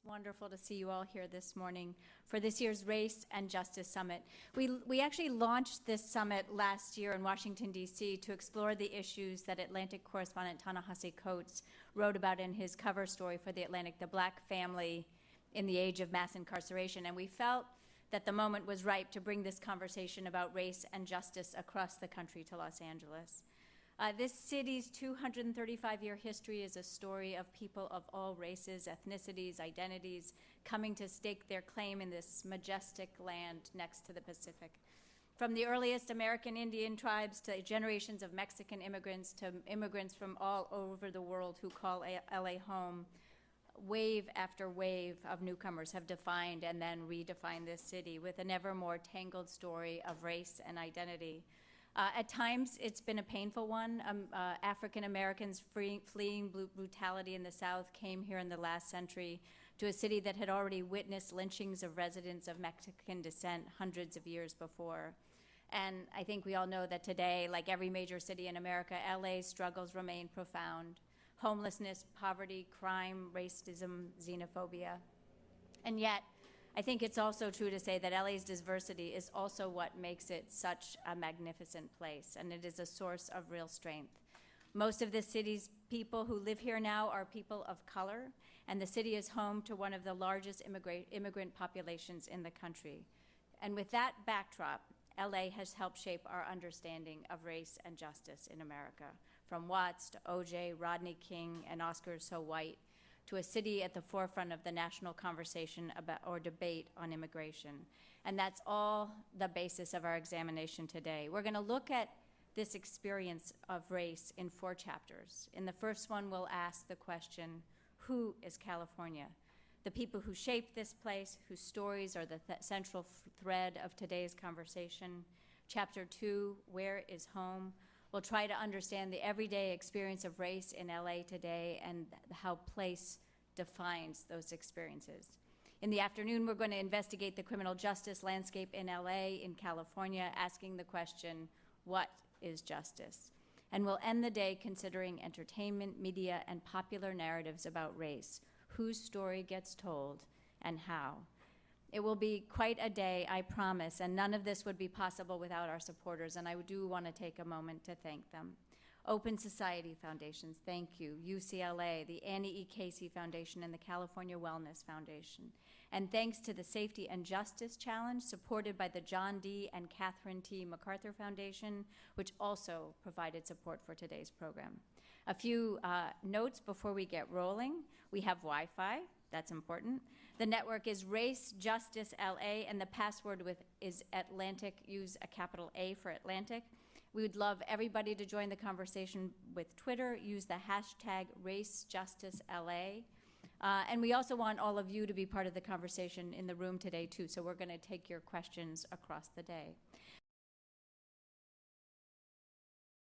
wonderful to see you all here this morning for this year's Race and Justice Summit. We actually launched this summit last year in Washington, D.C. to explore the issues that Atlantic correspondent Ta-Nehisi Coates wrote about in his cover story for The Atlantic, the Black family in the age of mass incarceration. And we felt that the moment was ripe to bring this conversation about race and justice across the country to Los Angeles. This city's 235-year history is a story of people of all races, ethnicities, identities, coming to stake their claim in this majestic land next to the Pacific. From the earliest American Indian tribes to generations of Mexican immigrants to immigrants from all over the world who call LA home, wave after wave of newcomers have defined and then redefined this city with an ever more tangled story of race and identity. At times, it's been a painful one. African Americans fleeing brutality in the South came here in the last century to a city that had already witnessed lynchings of residents of Mexican descent hundreds of years before. And I think we all know that today, like every major city in America, LA's struggles remain profound. Homelessness, poverty, crime, racism, xenophobia. And yet, I think it's also true to say that LA's diversity is also what makes it such a magnificent place, and it is a source of real strength. Most of the city's people who live here now are people of color, and the city is home to one of the largest immigrant populations in the country. And with that backdrop, LA has helped shape our understanding of race and justice in America, from Watts to OJ, Rodney King, and Oscar So White, to a city at the forefront of the national conversation about or debate on immigration. And that's all the basis of our examination today. We're going to look at this experience of race in 4 chapters. In the first one, we'll ask the question, who is California? The people who shaped this place, whose stories are the central thread of today's conversation. Chapter 2, where is home? We'll try to understand the everyday experience of race in LA today and how place defines those experiences. In the afternoon, we're going to investigate the criminal justice landscape in LA, in California, asking the question, what is justice? And we'll end the day considering entertainment, media, and popular narratives about race, whose story gets told and how. It will be quite a day, I promise, and none of this would be possible without our supporters, and I do want to take a moment to thank them. Open Society Foundations, thank you. UCLA, the Annie E. Casey Foundation, and the California Wellness Foundation. And thanks to the Safety and Justice Challenge, supported by the John D. and Catherine T. MacArthur Foundation, which also provided support for today's program. A few notes before we get rolling. We have Wi-Fi. That's important. The network is Race Justice LA, and the password is Atlantic. Use a capital A for Atlantic. We would love everybody to join the conversation with Twitter. Use the hashtag RaceJusticeLA. And we also want all of you to be part of the conversation in the room today, too, so we're going to take your questions across the day.